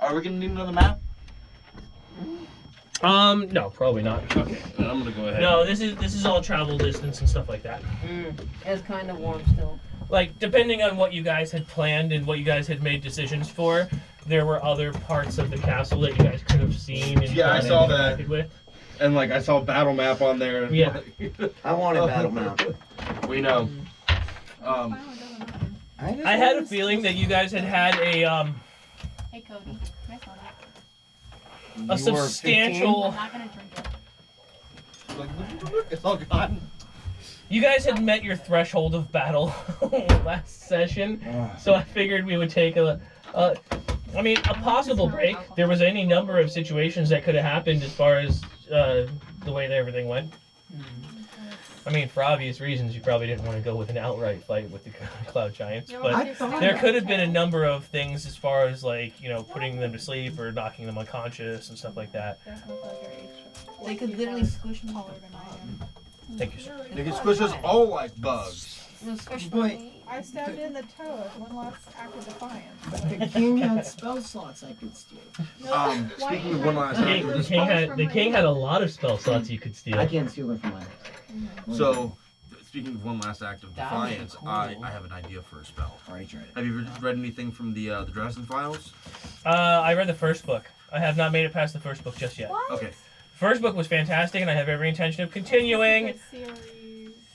Are we gonna need another map? No, probably not. Okay, then I'm gonna go ahead. No, this is all travel distance and stuff like that. It's kind of warm still. Like, depending on what you guys had planned and what you guys had made decisions for, there were other parts of the castle that you guys could have seen and I saw that. with. And like I saw a battle map on there. Yeah. I want a battle map. We know. I had a feeling that you guys had a Hey Cody, I saw that. a substantial. I'm not gonna drink it. It's all gone. You guys had met your threshold of battle last session, so I figured we would take a possible break. There was any number of situations that could have happened as far as the way that everything went. I mean, for obvious reasons, you probably didn't want to go with an outright fight with the Cloud Giants, but there could have been a number of things as far as, like, you know, putting them to sleep or knocking them unconscious and stuff like that. They could literally squish them. Thank you, sir. They can squish us all like bugs. I stabbed in the toe as one last act of defiance. But the king had spell slots I could steal. Speaking of one last The king had a lot of spell slots you could steal. I can't steal them from mine. So, speaking of one last act of defiance, I have an idea for a spell. Already tried it. Have you read anything from the Dresden Files? I read the first book. I have not made it past the first book just yet. What? Okay. First book was fantastic, and I have every intention of continuing.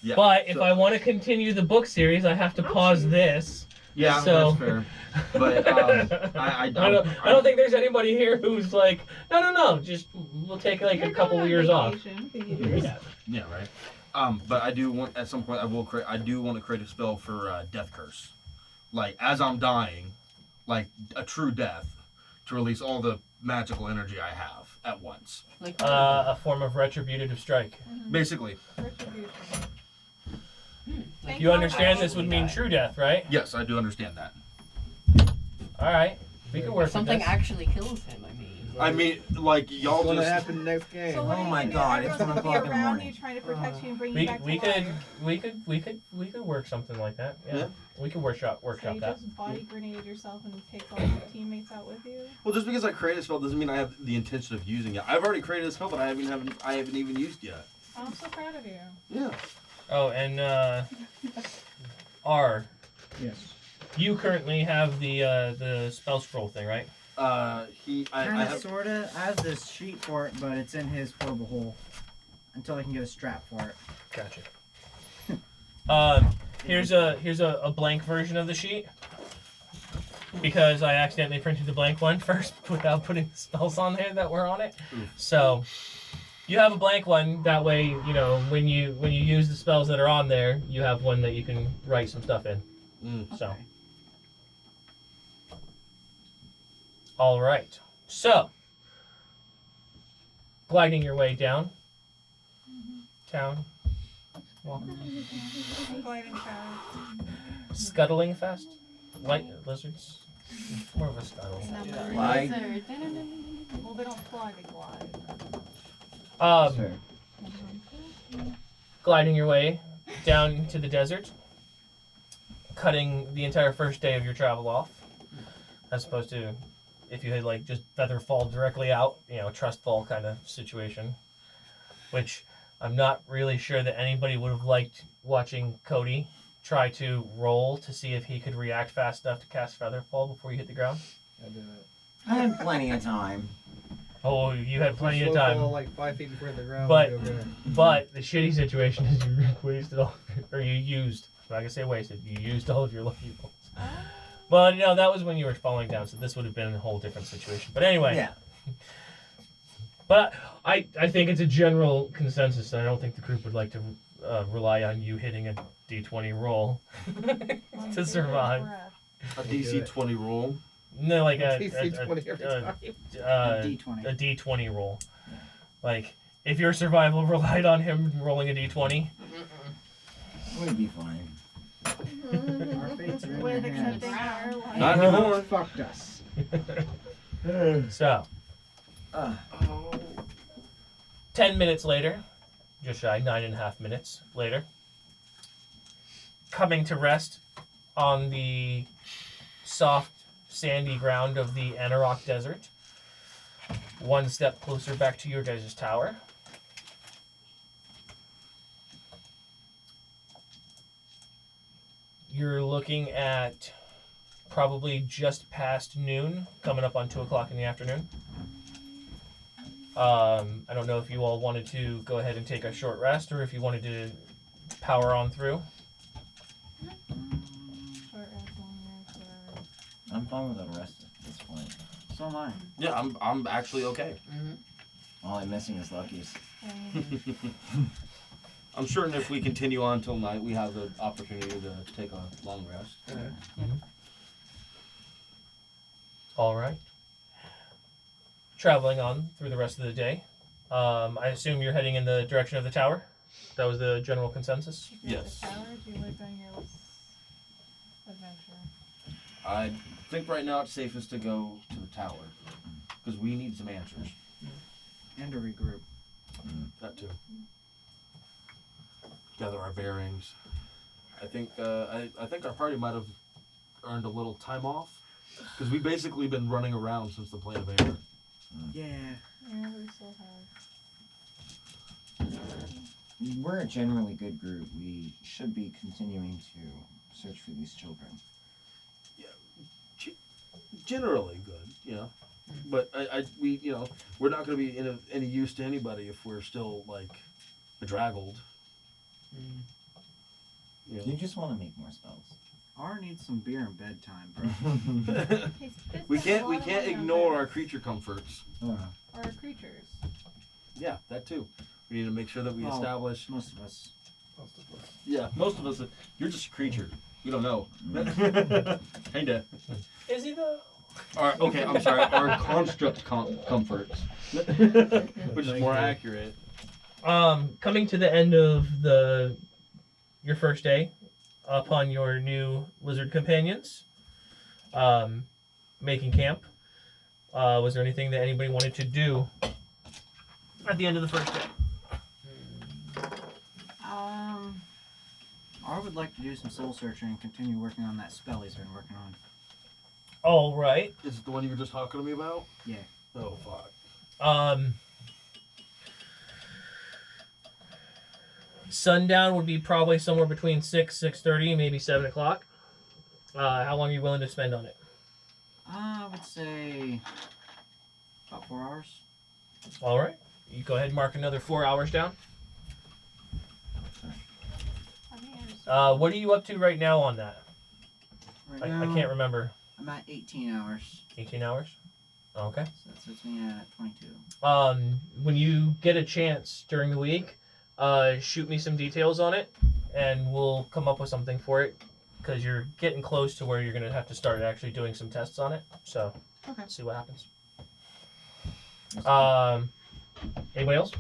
Yeah. But if I want to continue the book series, I have to pause this. Yeah, so, that's fair. But I don't think there's anybody here who's like, no, just we'll take like a couple of years off. Yeah, right. But I do want at some point I do want to create a spell for Death Curse, like as I'm dying, like a true death, to release all the magical energy I have at once. Like a form of retributive strike. Basically. You understand this would mean true death, right? Yes, I do understand that. All right, we can work with something this. actually kills him. I mean, like y'all What's gonna just. happen next game? So Oh my God! It's 1 o'clock in the morning. Trying to protect you and bring you back to We could work something like that. Yeah. We could workshop So you that. just body grenade yourself and take all your teammates out with you? Well, just because I created a spell doesn't mean I have the intention of using it. I've already created a spell, but I haven't even used yet. I'm so proud of you. Yeah. Oh, and R. Yes. You currently have the spell scroll thing, right? I have. Sorta. I have this sheet for it, but it's in his portable hole until I can get a strap for it. Gotcha. Here's a blank version of the sheet because I accidentally printed the blank one first without putting the spells on there that were on it. So you have a blank one. That way, you know when you use the spells that are on there, you have one that you can write some stuff in. So. All right. So, gliding your way down town, Gliding fast. scuttling fast, light lizards, more of a scuttle. Like- Well, they don't fly, they glide. Sir. Gliding your way down to the desert, cutting the entire first day of your travel off, as opposed to if you had like just feather fall directly out, you know, trust fall kind of situation, which I'm not really sure that anybody would have liked watching Cody try to roll to see if he could react fast enough to cast feather fall before you hit the ground. I had plenty of time. Oh, you had plenty of Slow time. fall like 5 feet before the ground. But would be okay. but the shitty situation is you wasted all, or you used. I'm not gonna say wasted. You used all of your lucky rolls. Well, you know that was when you were falling down, so this would have been a whole different situation. But anyway. Yeah. But I think it's a general consensus, and I don't think the group would like to rely on you hitting a D20 roll to survive. A DC 20 roll. No, like a DC 20 every time. D20. a D20 roll. Like if your survival relied on him rolling a D20. We'd be fine. Our fates are in With their hands. accepting our life. Not anymore. Fucked us. So, 10 minutes later, just shy, 9.5 minutes later, coming to rest on the soft sandy ground of the Anarok Desert. One step closer back to your guys' tower. You're looking at probably just past noon, coming up on 2 o'clock in the afternoon. I don't know if you all wanted to go ahead and take a short rest or if you wanted to power on through. Short rest, long rest, whatever. I'm fine with a rest at this point. So am I. Yeah, I'm actually okay. All I'm missing is Lucky's. I'm sure if we continue on till night, we have the opportunity to take a long rest. All right. Traveling on through the rest of the day. I assume you're heading in the direction of the tower? That was the general consensus? If you're at Yes. the tower, do you like on your adventure? I think right now it's safest to go to the tower because we need some answers. And to regroup. That too. Gather our bearings. I think I think our party might have earned a little time off because we've basically been running around since the plane of air. Yeah. Yeah, we still have. We're a generally good group. We should be continuing to search for these children. Generally good, you know. But we, you know, we're not going to be any use to anybody if we're still like bedraggled. You You just want to make more spells. R needs some beer and bedtime, bro. We can't ignore our creature comforts. Or creatures. Yeah, that too. We need to make sure that we Well, establish. Most of us. Yeah, most of us. You're just a creature. We don't know. Kinda. Is he though? Okay, I'm sorry. Our construct comforts, which is more accurate. Coming to the end of your first day upon your new lizard companions, making camp. Was there anything that anybody wanted to do at the end of the first day? R would like to do some soul searching and continue working on that spell he's been working on. All right. Is it the one you were just talking to me about? Yeah. Oh fuck. Sundown would be probably somewhere between 6:30, maybe 7 o'clock. How long are you willing to spend on it? I would say about 4 hours. All right. You go ahead and mark another 4 hours down. What are you up to right now on that? Right I now, can't remember. I'm at 18 hours. 18 hours? Okay. So that puts me at 22. When you get a chance during the week, shoot me some details on it, and we'll come up with something for it, because you're getting close to where you're going to have to start actually doing some tests on it. So, Okay. see what happens. Anybody else?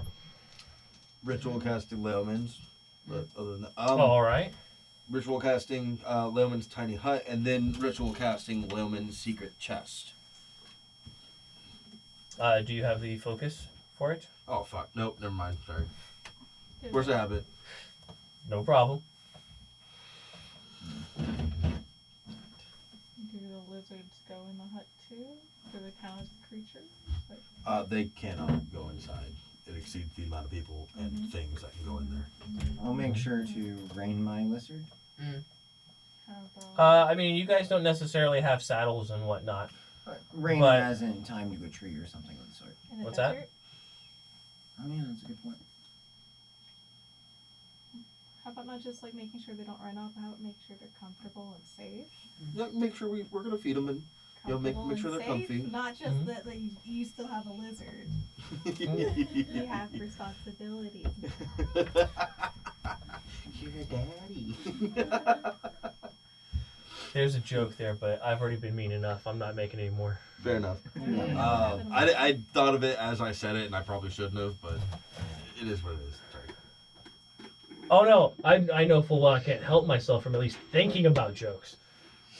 Ritual casting Leomans. But other than that, All right. ritual casting Leoman's tiny hut, and then ritual casting Leoman's secret chest. Do you have the focus for it? Oh fuck! Nope, never mind. Sorry. Where's the habit? No problem. Do the lizards go in the hut too? Do they count as creatures? They cannot go inside. It exceeds the amount of people and things that can go in there. I'll make sure to rein my lizard. How about I mean, you guys don't necessarily have saddles and whatnot. Rein But- as in time to a tree or something of the sort. in a What's that? desert? Oh yeah, that's a good point. How about not just like making sure they don't run off? How about make sure they're comfortable and safe? Yeah, make sure we're gonna feed them and you know, make Comfortable sure and they're safe? comfy. Not just that like, you still have a lizard. You have responsibilities. You're a daddy. There's a joke there, but I've already been mean enough. I'm not making any more. Fair enough. Yeah. I thought of it as I said it, and I probably shouldn't have, but it is what it is. Sorry. Oh no, I know full well I can't help myself from at least thinking about jokes.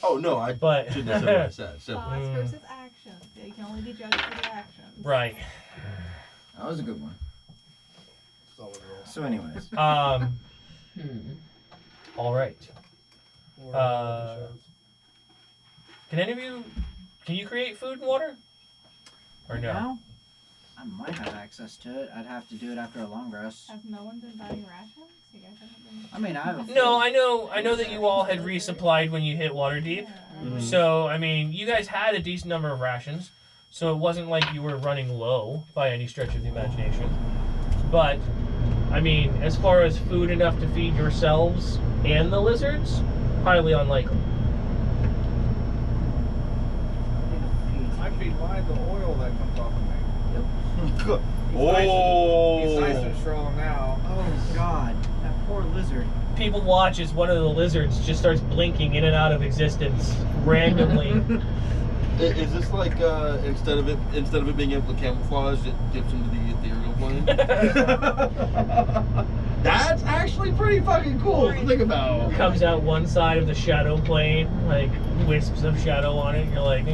Oh no, I But shouldn't have said what I said. Simple. Thoughts versus actions. You can only be judged for the actions. right. That was a good one. So anyways. All right. Can any of you Can you create food and water? Or no? Now, I might have access to it. I'd have to do it after a long rest. Has no one been buying rations? You guys haven't been. I mean, I have a No, I know that you all had resupplied when you hit water deep. Mhm. So, I mean, you guys had a decent number of rations. So it wasn't like you were running low by any stretch of the imagination. But, I mean, as far as food enough to feed yourselves and the lizards, highly unlikely. I feed mine the oil that comes off of me. Oh. He's nice and strong now. Oh God, that poor lizard. People watch as one of the lizards just starts blinking in and out of existence randomly. Is this like instead of it being able to camouflage, it dips into the ethereal plane? That's actually pretty fucking cool to think about. Comes out one side of the shadow plane, like wisps of shadow on it. You're like,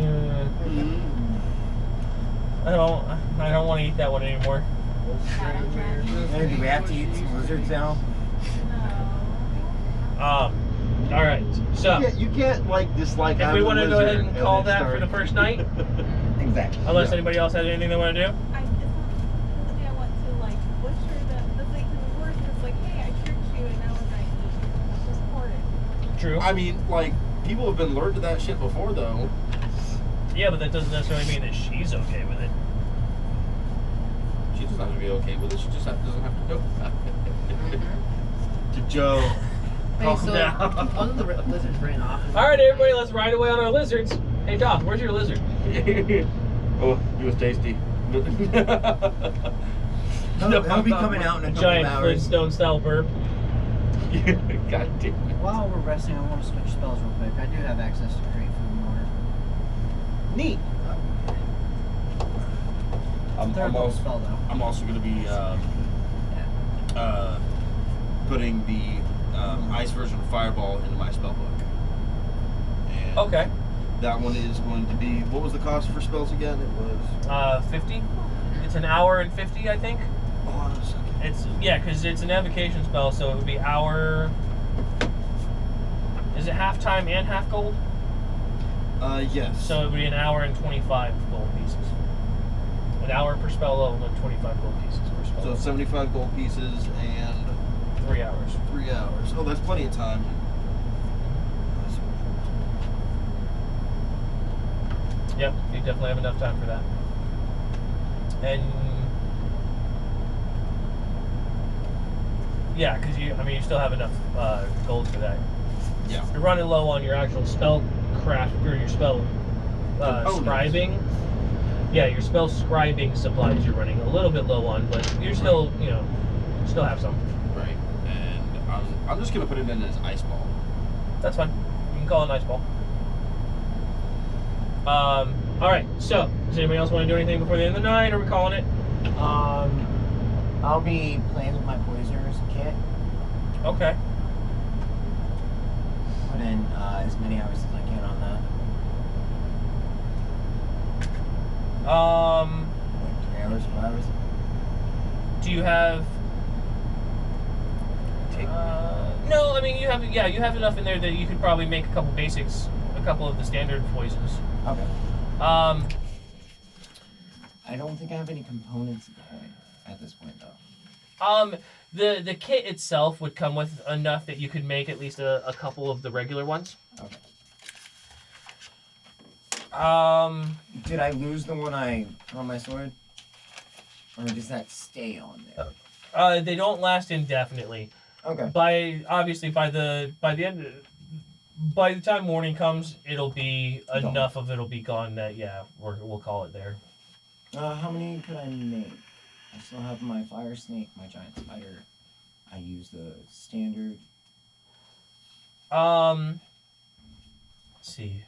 I don't want to eat that one anymore. Shadow dragon. Hey, do we have to eat some lizards now? All right. So You can't like dislike. if we want to go ahead and call that for the first night, Exactly. unless Yeah. anybody else has anything they want to do. It's not the day I went to like butcher the thing to the horse, and it's like, hey, I tricked you, and now we're gonna eat. Just poured it. True. I mean, like people have been lured to that shit before, though. Yeah, but that doesn't necessarily mean that she's okay with it. She doesn't have to be okay with it. She just doesn't have to know about it. To Joe. Hey, Calm so down. one of the lizards ran off. All right, everybody, let's ride away on our lizards. Hey, Doc, where's your lizard? Oh, he was tasty. He'll be coming out in a couple Giant of hours. Flintstone style burp. God damn it. While we're resting, I want to switch spells real quick. I do have access to create food and water. Neat. Third I'm level also spell though. I'm also going to be putting the ice version of Fireball into my spell book. And Okay. that one is going to be, what was the cost for spells again? It was 50. It's an hour and 50, I think. hold on a second. It's because it's an evocation spell, so it would be hour. Is it half time and half gold? Yes. So it would be an hour and 25 gold pieces. An hour per spell level and 25 gold pieces per spell. So level. 75 gold pieces and 3 hours. 3 hours. Oh, that's plenty of time. Yep, you definitely have enough time for that. And yeah, because you still have enough gold for that. Yeah. You're running low on your actual spell craft or your spell Components. scribing. Yeah, your spell scribing supplies you're running a little bit low on, but you're still, still have some. Right. And I'm just going to put it in as ice ball. That's fine. You can call it an ice ball. All right. So, does anybody else want to do anything before the end of the night? Or are we calling it? I'll be playing with my poisoners kit. Okay. Put in as many hours as I can on that. Like 3 hours, 4 hours. Do you have? No, you have. Yeah, you have enough in there that you could probably make a couple basics, a couple of the standard poisons. Okay. Um, I don't think I have any components at this point though. the kit itself would come with enough that you could make at least a couple of the regular ones. Okay. Um, Did I lose the one I put on my sword? Or does that stay on there? they don't last indefinitely. Okay. By the time morning comes, it'll be Gone. enough of it'll be gone that we'll call it there. How many could I make? I still have my fire snake, my giant spider. I use the standard. Let's see.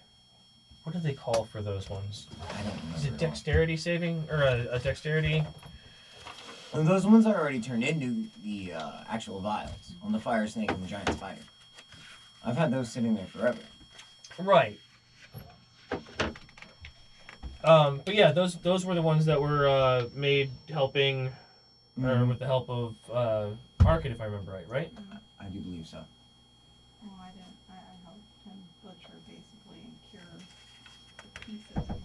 What do they call for those ones? I don't remember. Is it dexterity saving or a dexterity? And those ones I already turned into the actual vials on the fire snake and the giant spider. I've had those sitting there forever. Right. But yeah, those were the ones that were made helping, or with the help of Arkin, if I remember right? I do believe so. Oh, I didn't. I helped him butcher basically and cure the pieces.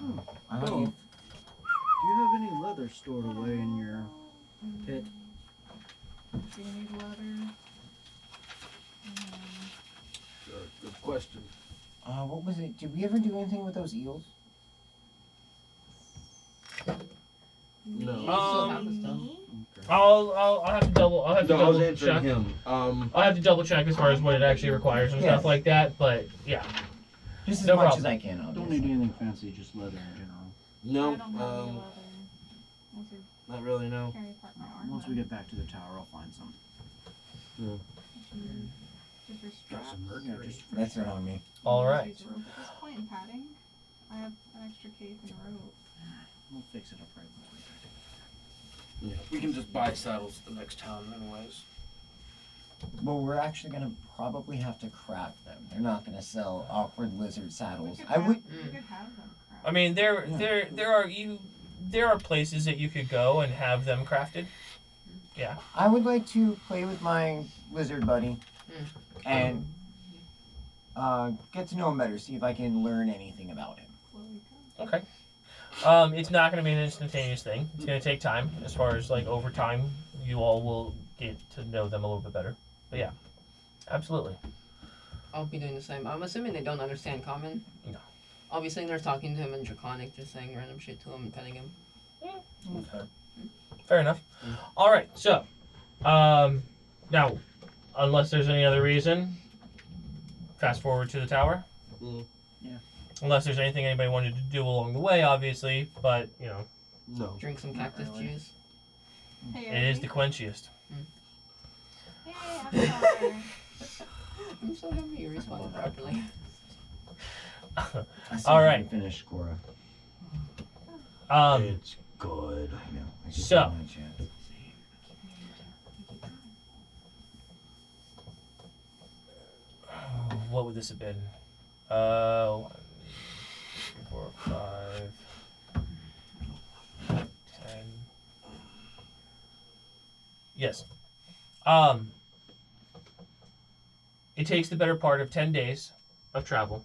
I Oh. leave. Do you have any leather stored away in your pit? Do you need leather? Good question. What was it? Did we ever do anything with those eels? No. still have the stuff. Okay. I'll have to double. I'll have to No, I was double answering check. him. I'll have to double check as far as what it actually requires and Yes. stuff like that. But yeah, Just as No much problem. as I can, Don't obviously. need anything fancy, just leather in general. No, I don't have any leather. Unless you not really. No. carry part my arm. Once we get back to the tower, I'll find some. Just for straps. Yeah, just That's it on me. all Just right. use rope at this point and padding. I have an extra cape and a rope. we'll fix it up right when we get back. Yeah, we can just buy saddles at the next town, anyways. Well, we're actually gonna probably have to craft them. They're not gonna sell awkward lizard We saddles. could I would. have them craft. I mean, there are places that you could go and have them crafted. Yeah. I would like to play with my lizard buddy and get to know him better. See if I can learn anything about him. Well, we could. Okay. It's not going to be an instantaneous thing. It's going to take time. As far as like over time, you all will get to know them a little bit better. But yeah, absolutely. I'll be doing the same. I'm assuming they don't understand common. No. I'll be sitting there talking to him in Draconic, just saying random shit to him and petting him. Okay. Fair enough. All right. So, now, unless there's any other reason, fast forward to the tower. Yeah. Unless there's anything anybody wanted to do along the way, obviously. But you know, No. Drink some cactus really. juice. Hey, it is the quenchiest. Hey, I'm sorry. I'm so happy you responded properly. I All right. Finish, Cora. It's good. I know. I just So- had my chance. What would this have been? 1, 2, 3, 4, 5, 10. Yes. It takes the better part of 10 days of travel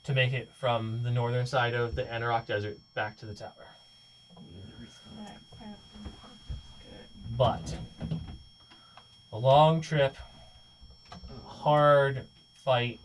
to make it from the northern side of the Anarok Desert back to the tower. That crap. But a long trip, hard fight,